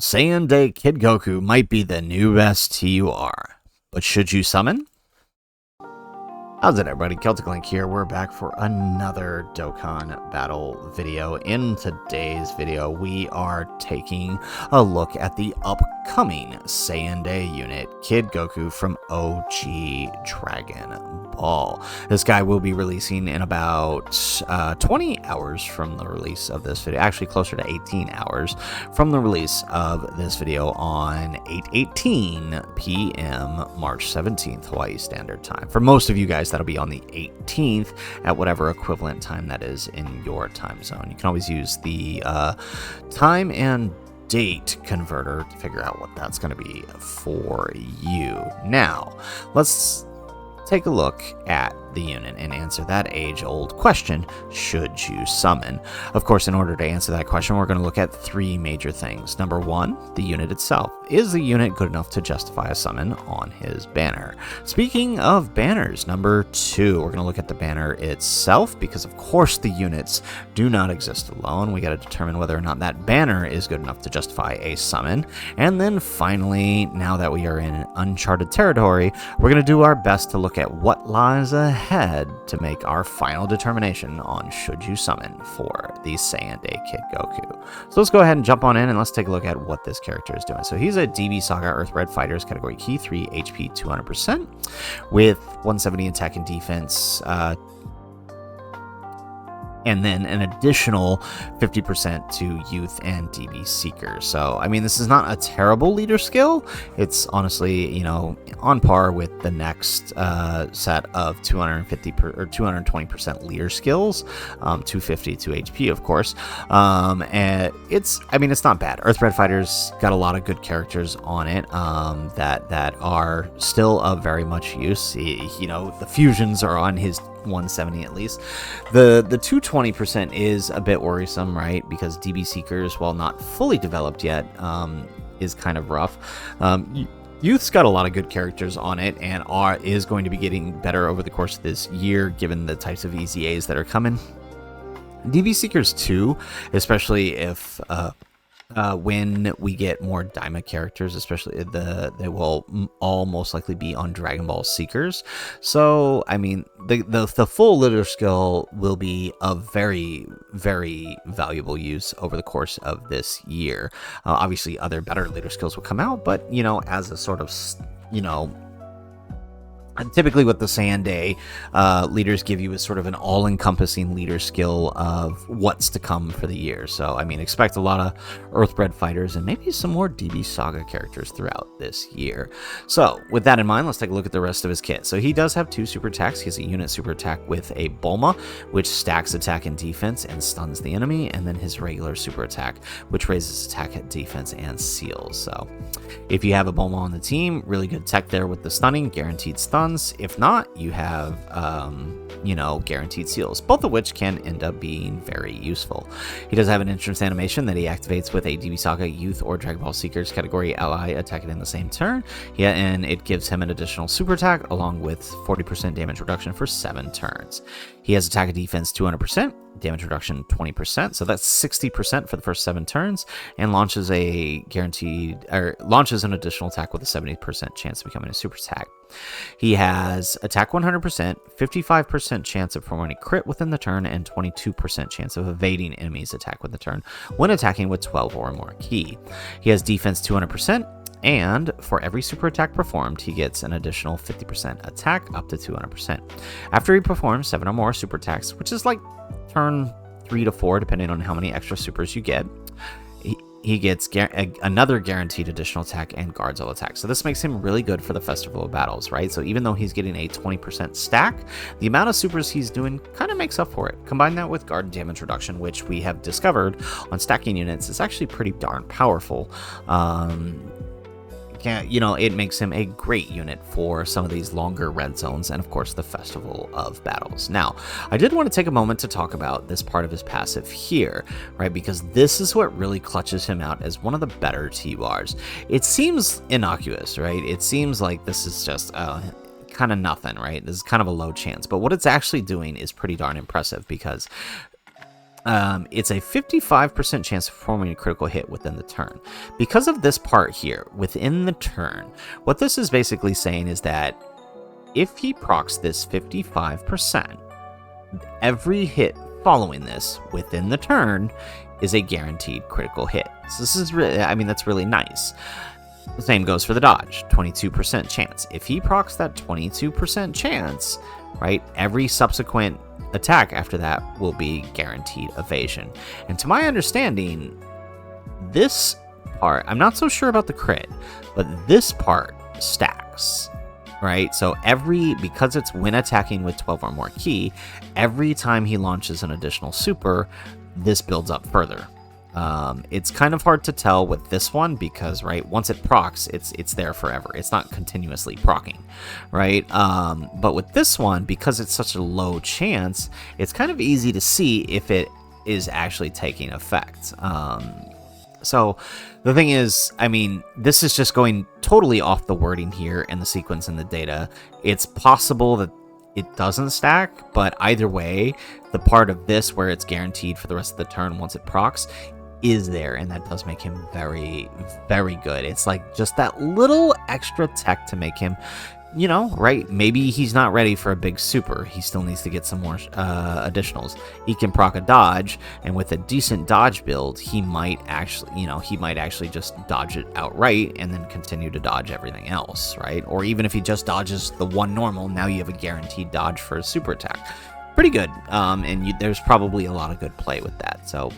Saiyan Day Kid GOku might be the new best TUR, but should you summon? How's it, everybody? Celtic Link here. We're back for another Dokkan battle video. In today's video, we are taking a look at the upcoming Saiyan Day unit, Kid GOku from OG Dragon Ball. This guy will be releasing in about 20 hours from the release of this video. Actually, closer to 18 hours from the release of this video on 8:18 p.m. March 17th, Hawaii Standard Time. For most of you guys, that'll be on the 18th at whatever equivalent time that is in your time zone. You can always use the time and date converter to figure out what that's going to be for you. Now, let's take a look at the unit and answer that age-old question, should you summon? Of course, in order to answer that question, we're going to look at three major things. Number one, the unit itself. Is the unit good enough to justify a summon on his banner? Speaking of banners, number two, we're going to look at the banner itself, because of course the units do not exist alone. We got to determine whether or not that banner is good enough to justify a summon. And then finally, now that we are in uncharted territory, we're going to do our best to look at what lies ahead to make our final determination on should you summon for the Saiyan Day Kid GOku. So let's go ahead and jump on in and let's take a look at what this character is doing. So he's a DB Saga Earthbred Fighters category key 3 HP 200% with 170 attack and defense, and then an additional 50% to Youth and DB Seekers. So, I mean, this is not a terrible leader skill. It's honestly, you know, on par with the next set of 250 or 220% leader skills, 250 to HP, of course. And it's, I mean, it's not bad. Earthbred Fighters got a lot of good characters on it that are still of very much use. You know, the fusions are on his 170 at least. The 220% is a bit worrisome, right? Because DB Seekers, while not fully developed yet, is kind of rough. Youth's got a lot of good characters on it and is going to be getting better over the course of this year, given the types of EZAs that are coming. DB Seekers 2, especially if when we get more Daima characters, especially they will all most likely be on Dragon Ball Seekers. So, I mean, the full leader skill will be of very, very valuable use over the course of this year. Obviously, other better leader skills will come out, but, you know, as a sort of, you know, typically what the Saiyan Day leaders give you is sort of an all-encompassing leader skill of what's to come for the year. So, I mean, expect a lot of Earthbred Fighters and maybe some more DB Saga characters throughout this year. So, with that in mind, let's take a look at the rest of his kit. So, he does have two super attacks. He has a unit super attack with a Bulma, which stacks attack and defense and stuns the enemy, and then his regular super attack, which raises attack and defense and seals. So, if you have a Bulma on the team, really good tech there with the stunning, guaranteed stuns. If not, you have, you know, guaranteed seals, both of which can end up being very useful. He does have an entrance animation that he activates with a DB Saga, Youth, or Dragon Ball Seekers category ally attacking in the same turn. Yeah, and it gives him an additional super attack along with 40% damage reduction for 7 turns. He has attack and defense 200%. Damage reduction 20%, so that's 60% for the first 7 turns, and launches an additional attack with a 70% chance of becoming a super attack. He has attack 100%, 55% chance of performing a crit within the turn, and 22% chance of evading enemies' attack with the turn when attacking with 12 or more key. He has defense 200%. And for every super attack performed, he gets an additional 50% attack up to 200%. After he performs 7 or more super attacks, which is like turn 3 to 4, depending on how many extra supers you get, he gets another guaranteed additional attack and guards all attacks. So this makes him really good for the Festival of Battles, right? So even though he's getting a 20% stack, the amount of supers he's doing kind of makes up for it. Combine that with guard damage reduction, which we have discovered on stacking units is actually pretty darn powerful. You know, it makes him a great unit for some of these longer red zones and, of course, the Festival of Battles. Now, I did want to take a moment to talk about this part of his passive here, right? Because this is what really clutches him out as one of the better TURs. It seems innocuous, right? It seems like this is just kind of nothing, right? This is kind of a low chance. But what it's actually doing is pretty darn impressive because It's a 55% chance of performing a critical hit within the turn. Because of this part here, within the turn, what this is basically saying is that if he procs this 55%, every hit following this within the turn is a guaranteed critical hit. So this is really, I mean, that's really nice. The same goes for the dodge, 22% chance. If he procs that 22% chance, right, every subsequent attack after that will be guaranteed evasion. And to my understanding, this part, I'm not so sure about the crit, but this part stacks, right? So because it's when attacking with 12 or more ki, every time he launches an additional super, this builds up further. It's kind of hard to tell with this one because, right, once it procs, it's there forever. It's not continuously procking, right? But with this one, because it's such a low chance, it's kind of easy to see if it is actually taking effect. So the thing is, I mean, this is just going totally off the wording here and the sequence and the data. It's possible that it doesn't stack, but either way, the part of this where it's guaranteed for the rest of the turn once it procs is there, and that does make him very, very good. It's like just that little extra tech to make him, you know, right? Maybe he's not ready for a big super. He still needs to get some more additionals. He can proc a dodge, and with a decent dodge build, he might actually just dodge it outright and then continue to dodge everything else, right? Or even if he just dodges the one normal, now you have a guaranteed dodge for a super attack. Pretty good, and there's probably a lot of good play with that, so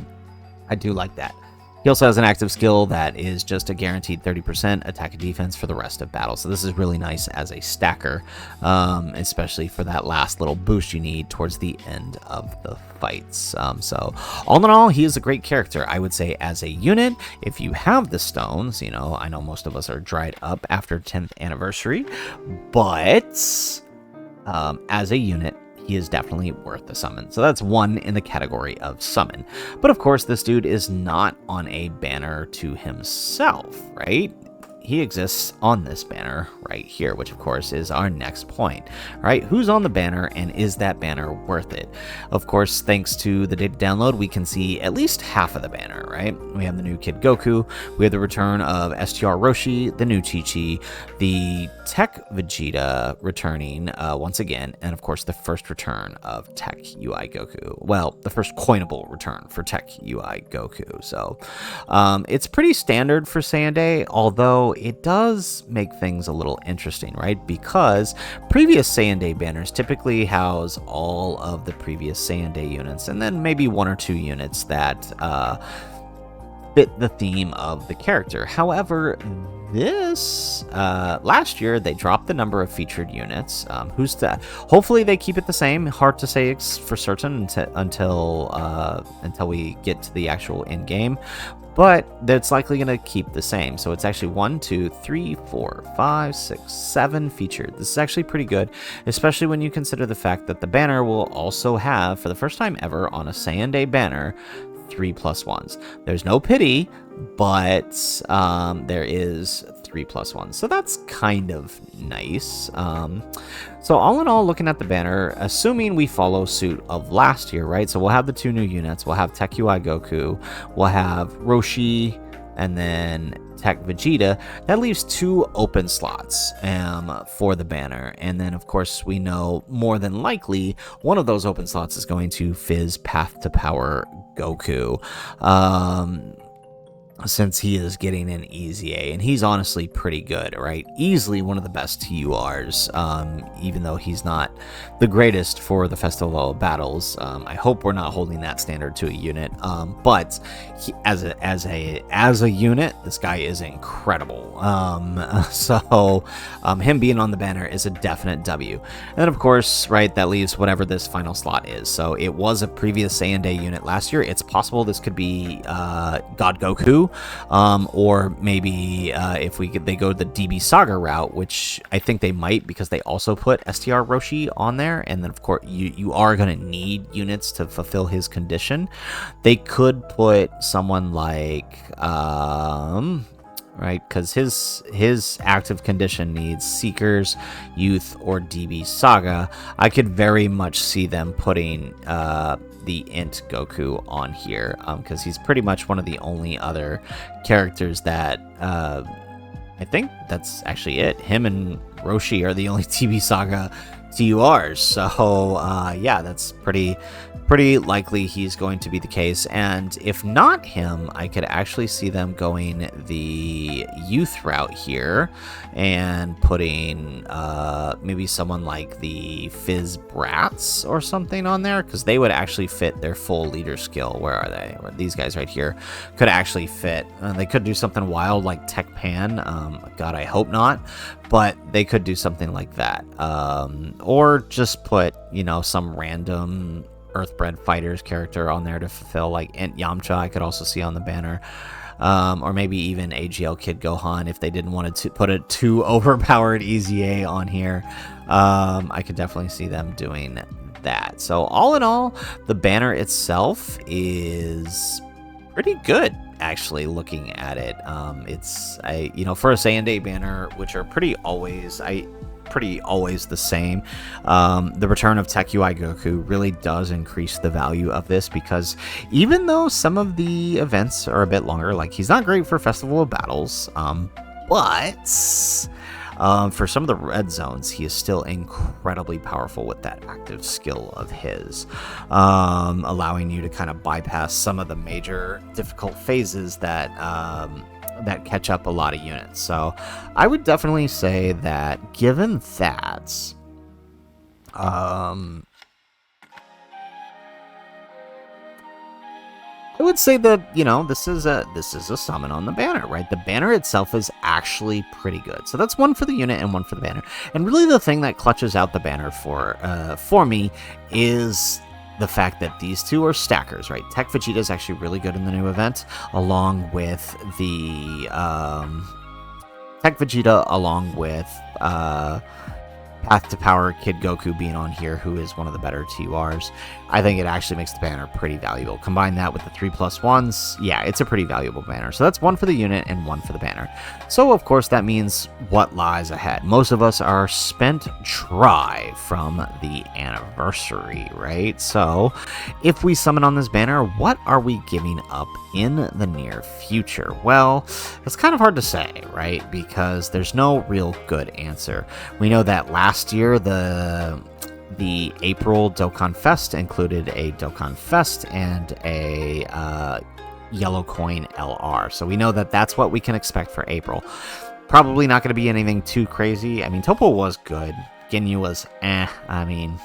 I do like that. He also has an active skill that is just a guaranteed 30% attack and defense for the rest of battle. So this is really nice as a stacker, especially for that last little boost you need towards the end of the fights. So all in all, he is a great character. I would say as a unit, if you have the stones, you know, I know most of us are dried up after 10th anniversary, but as a unit, he is definitely worth a summon. So that's one in the category of summon. But of course, this dude is not on a banner to himself, right? He exists on this banner right here, which of course is our next point, right? Who's on the banner and is that banner worth it? Of course, thanks to the data download, we can see at least half of the banner, right? We have the new Kid GOku, we have the return of STR Roshi, the new Chi-Chi, the TEQ Vegeta returning once again, and of course the first return of TEQ UI Goku. Well, the first coinable return for TEQ UI Goku. So it's pretty standard for Saiyan Day, although it does make things a little interesting, right? Because previous Saiyan Day banners typically house all of the previous Saiyan Day units, and then maybe one or two units that fit the theme of the character. However, this last year they dropped the number of featured units. Who's that? Hopefully they keep it the same. Hard to say for certain until we get to the actual end game, but that's likely going to keep the same. So it's actually 1, 2, 3, 4, 5, 6, 7 featured. This is actually pretty good, especially when you consider the fact that the banner will also have, for the first time ever on a Saiyan Day banner, 3+1s. There's no pity, but there is 3+1. So that's kind of nice. So all in all, looking at the banner, assuming we follow suit of last year, right? So we'll have the two new units. We'll have TEQ UI Goku. We'll have Roshi, and then TEQ Vegeta. That leaves 2 open slots for the banner. And then, of course, we know more than likely one of those open slots is going to fizz Path to Power Goku. Since he is getting an easy A, and he's honestly pretty good, right? Easily one of the best TURs, even though he's not the greatest for the Festival of Battles. I hope we're not holding that standard to a unit, but as a unit, this guy is incredible. So him being on the banner is a definite W. And then, of course, right, that leaves whatever this final slot is. So it was a previous Saiyan Day unit last year. It's possible this could be God Goku. Or maybe if they go the DB Saga route, which I think they might, because they also put STR Roshi on there, and then of course you are going to need units to fulfill his condition. They could put someone like right? Because his active condition needs Seekers, Youth, or DB Saga. I could very much see them putting the Int Goku on here, because he's pretty much one of the only other characters that I think that's actually it. Him and Roshi are the only TB Saga TURs. So yeah, that's pretty likely he's going to be the case. And if not him, I could actually see them going the youth route here and putting maybe someone like the Fizz Brats or something on there, because they would actually fit their full leader skill. Where are they? These guys right here could actually fit. They could do something wild like Tech Pan. God, I hope not. But they could do something like that. Or just put, some random Earthbred Fighters character on there to fulfill, like Int Yamcha I could also see on the banner. Or maybe even AGL Kid Gohan if they didn't want to put a too overpowered EZA on here. I could definitely see them doing that. So all in all, the banner itself is pretty good, actually, looking at it. It's for a Saiyan Day banner, which are pretty always the same. The return of TEQ Goku really does increase the value of this, because even though some of the events are a bit longer, like he's not great for Festival of Battles, but for some of the red zones, he is still incredibly powerful with that active skill of his, allowing you to kind of bypass some of the major difficult phases that catch up a lot of units. So I would definitely say that, given that, I would say that, this is a summon on the banner, right? The banner itself is actually pretty good. So that's one for the unit and one for the banner. And really the thing that clutches out the banner for me is the fact that these two are stackers, right? Tech Vegeta is actually really good in the new event, along with the Tech Vegeta, along with Path to Power Kid Goku being on here, who is one of the better TURs. I think it actually makes the banner pretty valuable. Combine that with the 3+1s, yeah, it's a pretty valuable banner. So that's one for the unit and one for the banner. So of course that means what lies ahead. Most of us are spent dry from the anniversary, right? So if we summon on this banner, what are we giving up in the near future? Well, it's kind of hard to say, right? Because there's no real good answer. We know that last year the April Dokkan Fest included a Dokkan Fest and a Yellow Coin LR. So we know that that's what we can expect for April. Probably not going to be anything too crazy. I mean, Topo was good. Ginyu was I mean,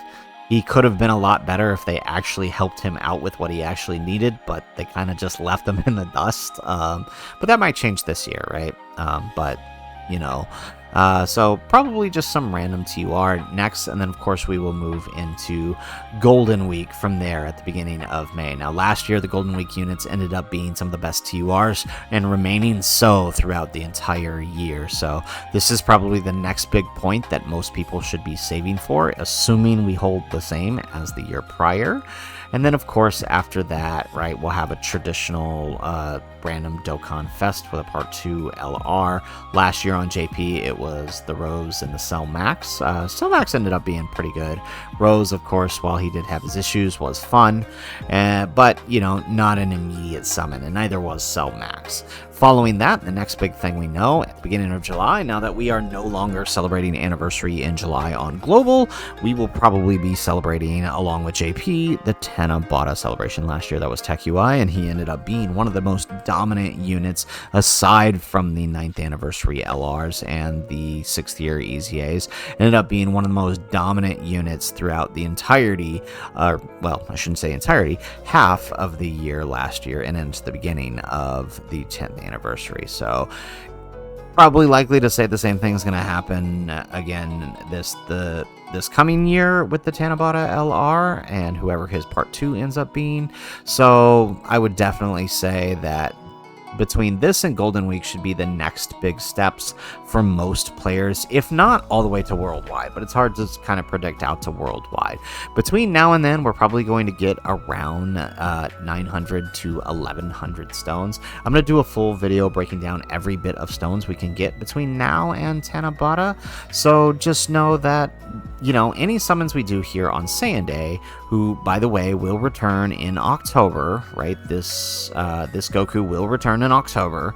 he could have been a lot better if they actually helped him out with what he actually needed, but they kind of just left him in the dust. But that might change this year, right? So probably just some random TUR next, and then of course we will move into Golden Week from there at the beginning of May. Now last year the Golden Week units ended up being some of the best TURs and remaining so throughout the entire year. So this is probably the next big point that most people should be saving for, assuming we hold the same as the year prior. And then, of course, after that, right, we'll have a traditional random Dokkan Fest with a Part 2 LR. Last year on JP, it was the Rose and the Cell Max. Cell Max ended up being pretty good. Rose, of course, while he did have his issues, was fun, but, not an immediate summon, and neither was Cell Max. Following that, the next big thing we know at the beginning of July, now that we are no longer celebrating anniversary in July on Global, we will probably be celebrating, along with JP, the Tanabata celebration. Last year that was TEQ, and he ended up being one of the most dominant units aside from the 9th anniversary LRs and the 6th year EZAs. Ended up being one of the most dominant units throughout the entirety, well, I shouldn't say entirety, half of the year last year and into the beginning of the 10th anniversary. So probably likely to say the same thing is going to happen again this coming year with the Tanabata LR and whoever his Part 2 ends up being. So I would definitely say that between this and Golden Week should be the next big steps for most players, if not all the way to worldwide, but it's hard to kind of predict out to worldwide. Between now and then, we're probably going to get around 900 to 1100 stones. I'm going to do a full video breaking down every bit of stones we can get between now and Tanabata, so just know that, you know, any summons we do here on Saiyan Day, who, by the way, will return in October, right? This Goku will return in October.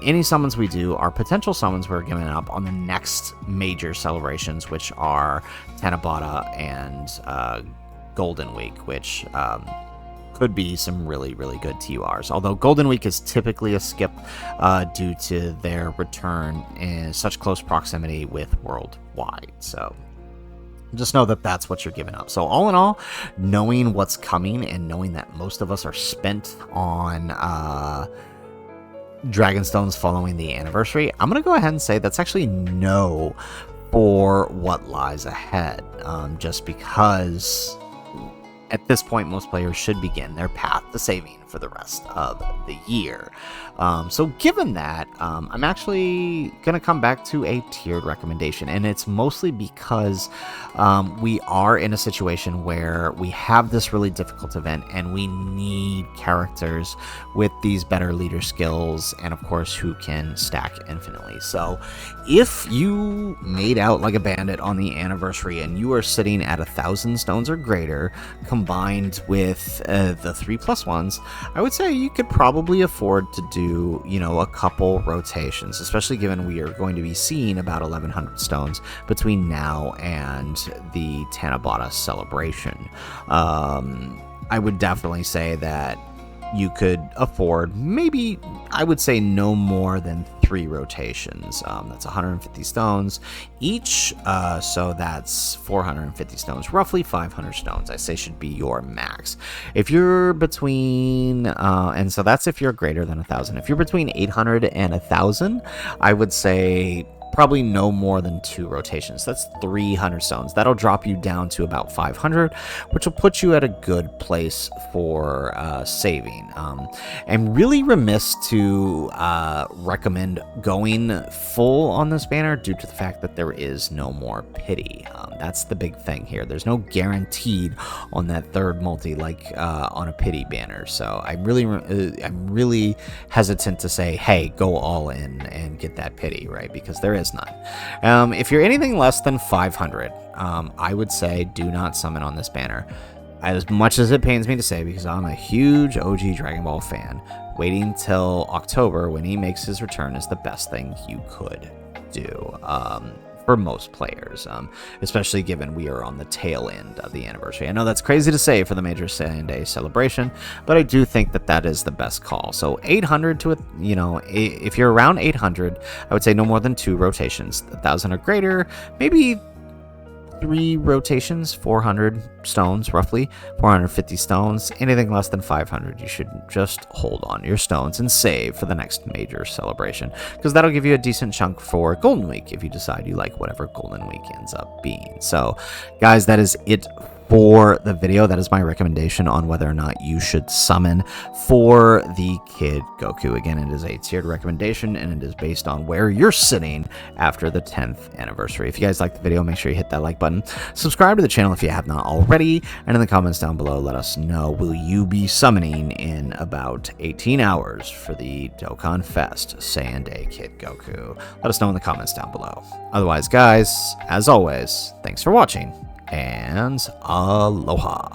Any summons we do are potential summons we're giving up on the next major celebrations, which are Tanabata and Golden Week, which could be some really, really good TURs. Although Golden Week is typically a skip due to their return in such close proximity with worldwide. So just know that that's what you're giving up. So all in all, knowing what's coming and knowing that most of us are spent on Dragonstones following the anniversary, I'm going to go ahead and say that's actually no for what lies ahead. Just because at this point, most players should begin their path to saving for the rest of the year. So given that, I'm actually going to come back to a tiered recommendation, and it's mostly because we are in a situation where we have this really difficult event and we need characters with these better leader skills and of course who can stack infinitely. So if you made out like a bandit on the anniversary and you are sitting at 1,000 stones or greater combined with the 3+1s, I would say you could probably afford to do, you know, a couple rotations, especially given we are going to be seeing about 1,100 stones between now and the Tanabata celebration. I would definitely say that you could afford maybe, I would say, no more than 3 rotations. That's 150 stones each, so that's 450 stones, roughly 500 stones I say should be your max. If you're between and so that's if you're greater than 1,000. If you're between 800 and 1,000, I would say probably no more than 2 rotations. That's 300 stones. That'll drop you down to about 500, which will put you at a good place for saving. I'm really remiss to recommend going full on this banner due to the fact that there is no more pity. That's the big thing here. There's no guaranteed on that third multi like on a pity banner. So I'm really hesitant to say, hey, go all in and get that pity, right? Because there is none. If you're anything less than 500, I would say do not summon on this banner. As much as it pains me to say, because I'm a huge OG Dragon Ball fan, waiting till October when he makes his return is the best thing you could do. For most players, especially given we are on the tail end of the anniversary. I know that's crazy to say for the major Saiyan Day celebration, but I do think that that is the best call. So 800 to, you know, if you're around 800, I would say no more than 2 rotations. 1,000 or greater, maybe 3 rotations, 400 stones, roughly 450 stones. Anything less than 500, you should just hold on to your stones and save for the next major celebration, because that'll give you a decent chunk for Golden Week if you decide you like whatever Golden Week ends up being. So guys, that is it for the video. That is my recommendation on whether or not you should summon for the Kid Goku. Again, it is a tiered recommendation, and it is based on where you're sitting after the 10th anniversary. If you guys like the video, make sure you hit that like button. Subscribe to the channel if you have not already, and in the comments down below, let us know, will you be summoning in about 18 hours for the Dokkan Fest Saiyan Day Kid Goku? Let us know in the comments down below. Otherwise, guys, as always, thanks for watching, and aloha.